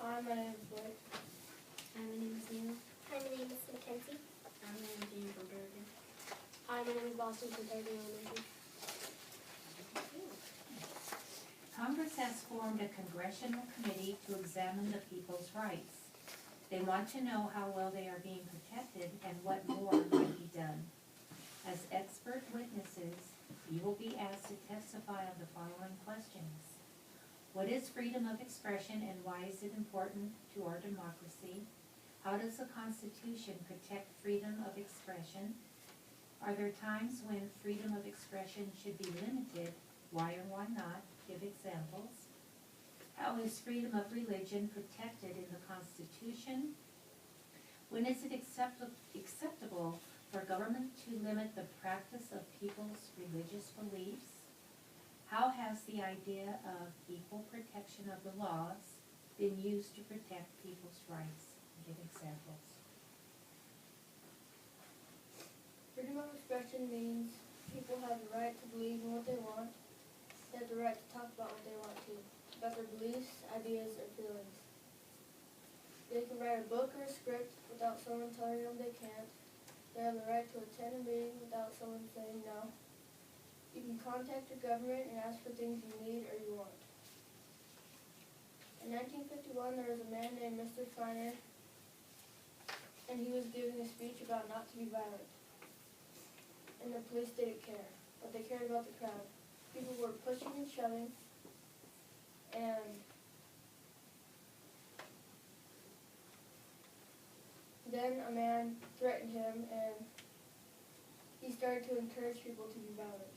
Hi, my name is Blake. Hi, my name is Neil. Hi, my name is Mackenzie. Hi, my name is Jean from Bergen. Hi, my name is Boston from Bergen Elementary. Congress has formed a congressional committee to examine the people's rights. They want to know how well they are being protected and what more might be done. As expert witnesses, you will be asked to testify on the following questions. What is freedom of expression and why is it important to our democracy? How does the Constitution protect freedom of expression? Are there times when freedom of expression should be limited? Why or why not? Give examples. How is freedom of religion protected in the Constitution? When is it acceptable for government to limit the practice of people's religious beliefs? How has the idea of equal protection of the laws been used to protect people's rights? Give examples. Freedom of expression means people have the right to believe in what they want. They have the right to talk about what they want to, about their beliefs, ideas, or feelings. They can write a book or a script without someone telling them they can't. They have the right to attend a meeting without someone saying no. You can contact your government and ask for things you need or you want. In 1951, there was a man named Mr. Feiner, and he was giving a speech about not to be violent. And the police didn't care, but they cared about the crowd. People were pushing and shoving, and then a man threatened him, and he started to encourage people to be violent.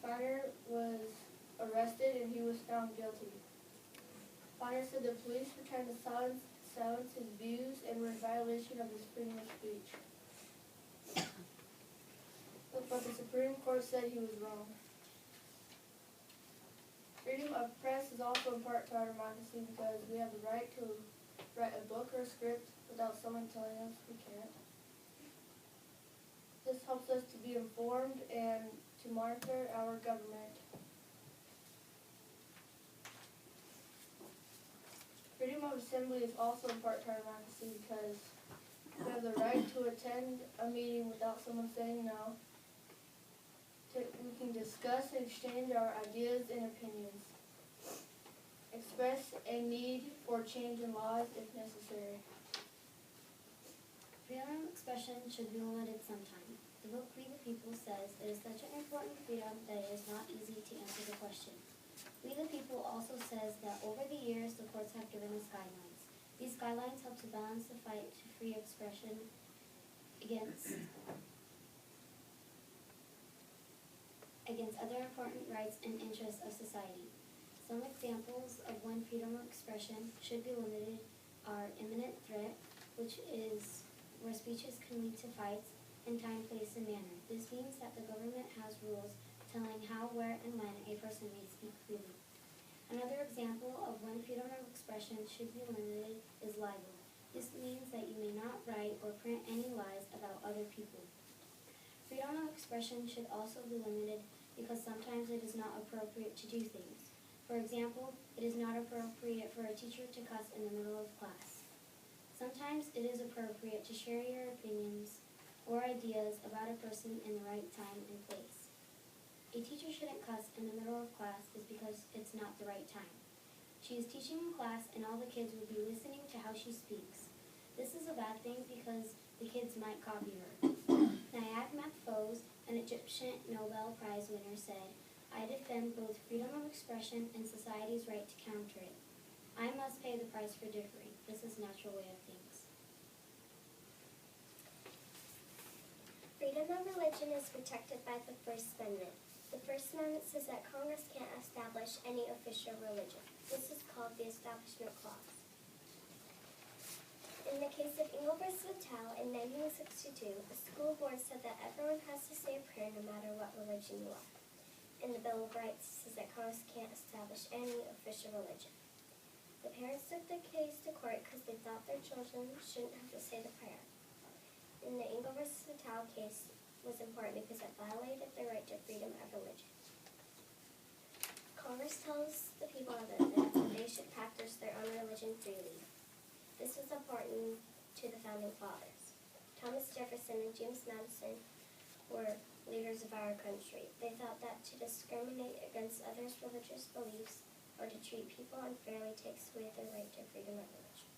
Feiner was arrested and he was found guilty. Feiner said the police were trying to silence his views and were in violation of his freedom of speech. But the Supreme Court said he was wrong. Freedom of press is also important to our democracy because we have the right to write a book or a script without someone telling us we can't. This helps us to be informed and to monitor our government. Freedom of assembly is also important to our democracy because we have the right to attend a meeting without someone saying no. We can discuss and exchange our ideas and opinions. Express a need for change in laws if necessary. Freedom of expression should be limited sometime. The book We the People says it is such an important freedom that it is not easy to answer the question. We the People also says that over the years the courts have given us guidelines. These guidelines help to balance the fight to free expression against other important rights and interests of society. Some examples of when freedom of expression should be limited are imminent threat, which is where speeches can lead to fights, and time, place, and manner. This means that the government has rules telling how, where, and when a person may speak freely. Another example of when freedom of expression should be limited is libel. This means that you may not write or print any lies about other people. Freedom of expression should also be limited because sometimes it is not appropriate to do things. For example, it is not appropriate for a teacher to cuss in the middle of class. Sometimes it is appropriate to share your opinions or ideas about a person in the right time and place. A teacher shouldn't cuss in the middle of class is because it's not the right time. She is teaching in class and all the kids will be listening to how she speaks. This is a bad thing because the kids might copy her. Nayab Mahfouz, an Egyptian Nobel Prize winner, said, "I defend both freedom of expression and society's right to counter it. I must pay the price for differing. This is a natural way of things." Freedom of religion is protected by the First Amendment. The First Amendment says that Congress can't establish any official religion. This is called the Establishment Clause. In the case of Ingle v. Vattel in 1962, the school board said that everyone has to say a prayer no matter what religion you are. And the Bill of Rights says that Congress can't establish any official religion. The parents took the case to court because they thought their children shouldn't have to say the prayer. And the Ingle v. Vattel case was important because it violated their right to freedom of religion. Congress tells the people of it that they should practice their own religion freely. This was important to the Founding Fathers. Thomas Jefferson and James Madison were leaders of our country. They thought that to discriminate against others' religious beliefs or to treat people unfairly takes away their right to freedom of religion.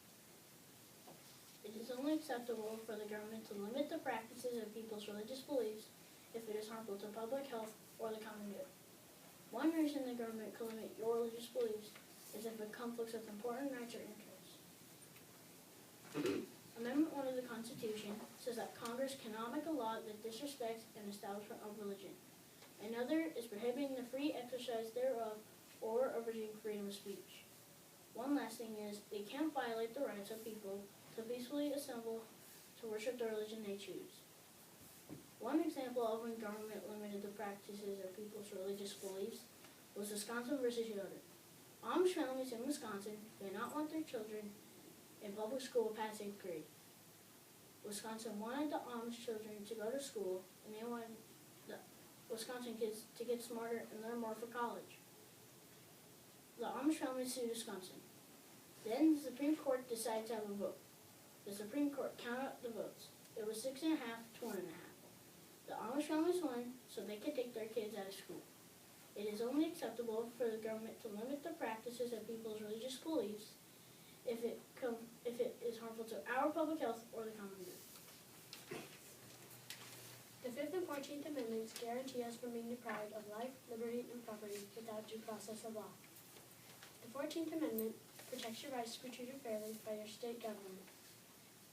It is only acceptable for the government to limit the practices of people's religious beliefs if it is harmful to public health or the common good. One reason the government can limit your religious beliefs is if it conflicts with important rights or interests. Amendment 1 of the Constitution says that Congress cannot make a law that disrespects an establishment of religion. Another is prohibiting the free exercise thereof or abridging freedom of speech. One last thing is, they can't violate the rights of people to peacefully assemble to worship the religion they choose. One example of when government limited the practices of people's religious beliefs was Wisconsin versus Yoder. Amish families in Wisconsin did not want their children in public school past 8th grade. Wisconsin wanted the Amish children to go to school, and they wanted the Wisconsin kids to get smarter and learn more for college. The Amish families sued Wisconsin. Then the Supreme Court decided to have a vote. The Supreme Court counted up the votes. It was 6.5 to 1.5. The Amish families won, so they could take their kids out of school. It is only acceptable for the government to limit the practices of people's religious beliefs if it is harmful to our public health or the common good. The 5th and 14th Amendments guarantee us from being deprived of life, liberty, and property without due process of law. The 14th Amendment protects your rights to be treated fairly by your state government.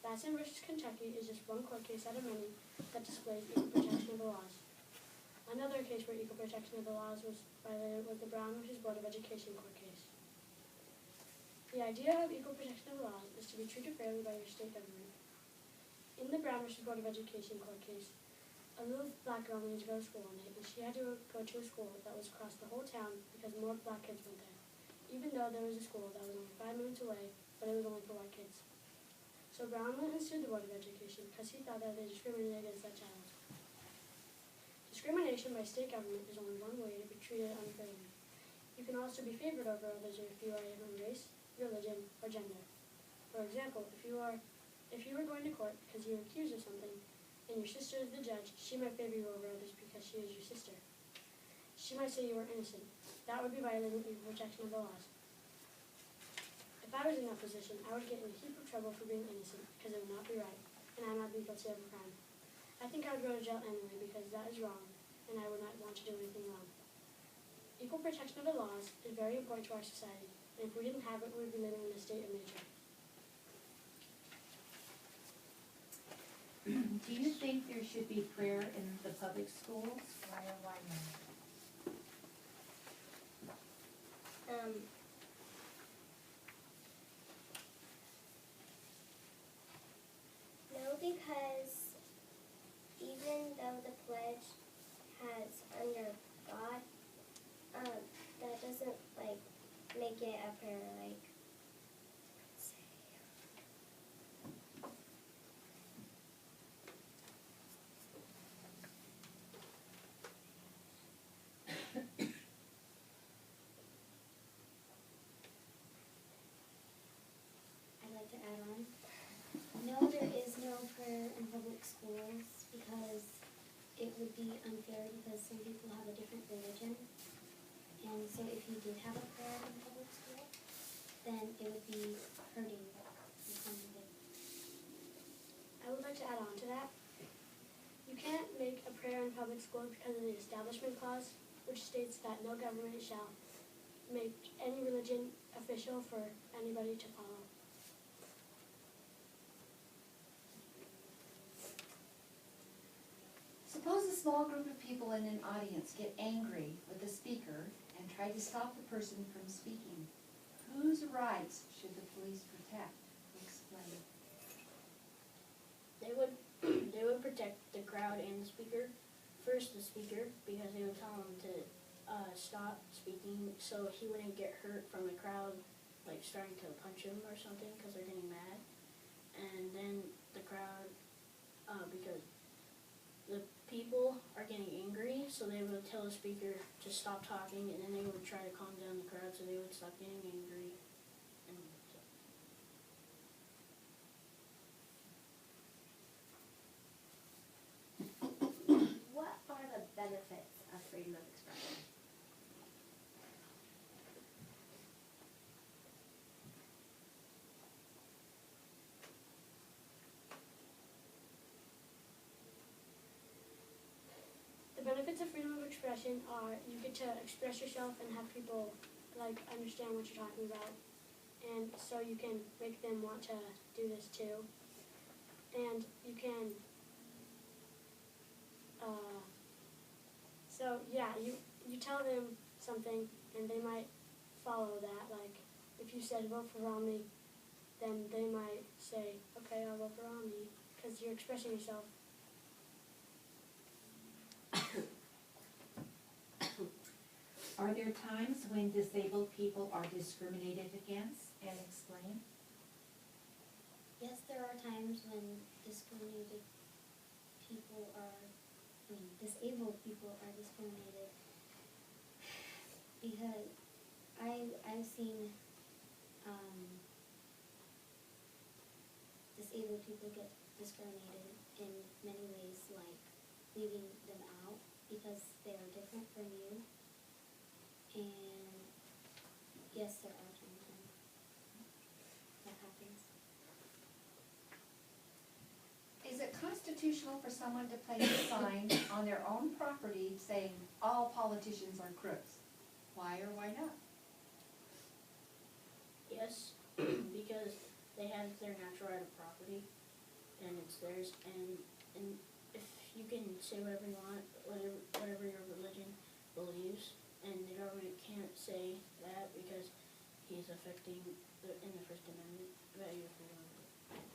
Batson versus Kentucky is just one court case out of many that displays equal protection of the laws. Another case where equal protection of the laws was violated was the Brown versus Board of Education court case. The idea of equal protection of the laws is to be treated fairly by your state government. In the Brown versus Board of Education court case, a little black girl needed to go to school one day, and she had to go to a school that was across the whole town because more black kids went there, even though there was a school that was only 5 minutes away, but it was only for white kids. So Brown went and sued the Board of Education because he thought that they discriminated against that child. Discrimination by state government is only one way to be treated unfairly. You can also be favored over others if you are a different race, religion, or gender. For example, if you were going to court because you were accused of something, and your sister is the judge, she might favor you over others because she is your sister. She might say you were innocent. That would be violating equal protection of the laws. If I was in that position, I would get in a heap of trouble for being innocent because it would not be right, and I would not be guilty of a crime. I think I would go to jail anyway because that is wrong, and I would not want to do anything wrong. Equal protection of the laws is very important to our society, and if we didn't have it, we would be living in a state of nature. Do you think there should be prayer in the public schools? Why or why not? No, because even though the pledge has under God, that doesn't make it a prayer. I'd like to add on. No, there is no prayer in public schools because it would be unfair because some people have a different religion. And so if you did have a prayer in public school, then it would be hurting the common good. I would like to add on to that. You can't make a prayer in public school because of the Establishment Clause, which states that no government shall make any religion official for anybody to follow. Suppose a small group of people in an audience get angry with the speaker and try to stop the person from speaking. Whose rights should the police protect? Explain. They would protect the crowd and the speaker. First, the speaker, because they would tell him to stop speaking so he wouldn't get hurt from the crowd, starting to punch him or something because they're getting mad. And then the crowd, because the people are getting angry, so they would tell the speaker to stop talking, and then they would try to calm down the crowd so they would stop getting angry. And so. What are the benefits of freedom of expression? The benefits of freedom of expression are you get to express yourself and have people like understand what you're talking about, and so you can make them want to do this too. And you can, so yeah, you tell them something and they might follow that. Like if you said vote for Romney, then they might say, okay, I'll vote for Romney, because you're expressing yourself. Are there times when disabled people are discriminated against, and explain? Yes, there are times when disabled people are discriminated. Because I've seen disabled people get discriminated in many ways, like leaving them out because they are different from you. And yes, there are times when that happens. Is it constitutional for someone to place a sign on their own property saying all politicians are crooks? Why or why not? Yes, because they have their natural right of property, and it's theirs, and if you can say whatever you want, whatever your religion believes, and the government can't say that because he's affecting, in the First Amendment, about your freedom of religion.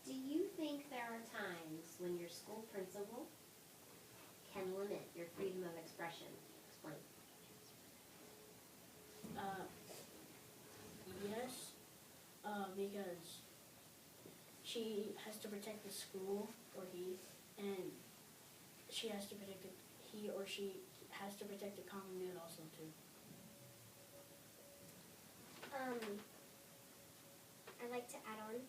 Do you think there are times when your school principal can limit your freedom of expression? Explain. Yes, because she has to protect the school, or he, and she has to protect he or she has to protect the common good also too. I'd like to add on.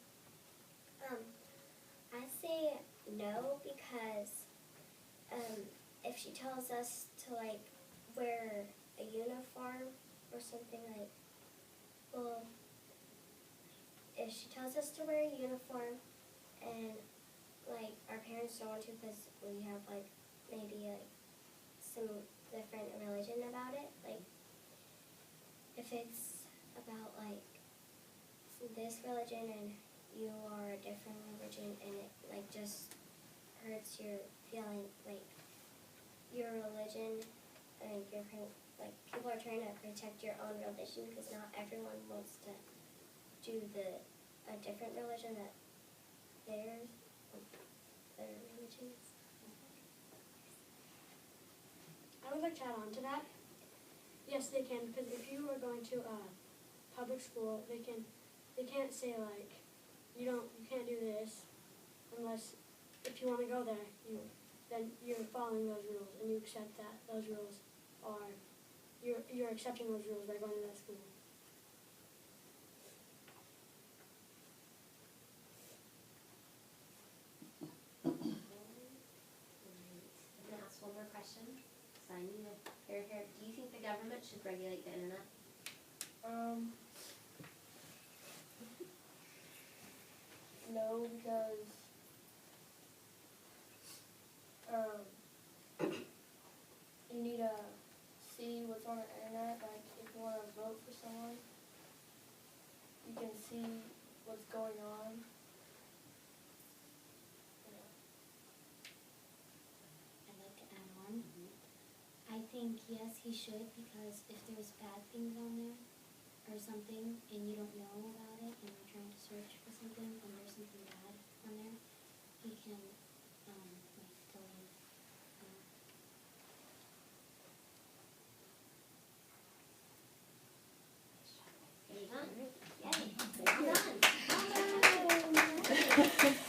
I say no because if she tells us to like wear a uniform or something, like, well, if she tells us to wear a uniform and like our parents don't want to because we have like maybe like some different religion about it, like if it's about like this religion and you are a different religion and it like just hurts your feeling, like your religion and your like people are trying to protect your own religion because not everyone wants to do a different religion that their religion is. I would like to add on to that. Yes, they can, because if you are going to a public school, they can't say like, you can't do this unless, if you want to go there, then you're following those rules and you accept that those rules are, you're accepting those rules by going to that school. I'm gonna ask one more question. So I need to hear. Do you think the government should regulate the internet? No, because you need to see what's on the internet. Like if you want to vote for someone, you can see what's going on. I'd like to add on. I think yes, he should, because if there's bad things on there or something and you don't know about it and you're trying to search for something and there's something bad on there, he can like tell you. Very done. Yay. Well done. Thank you.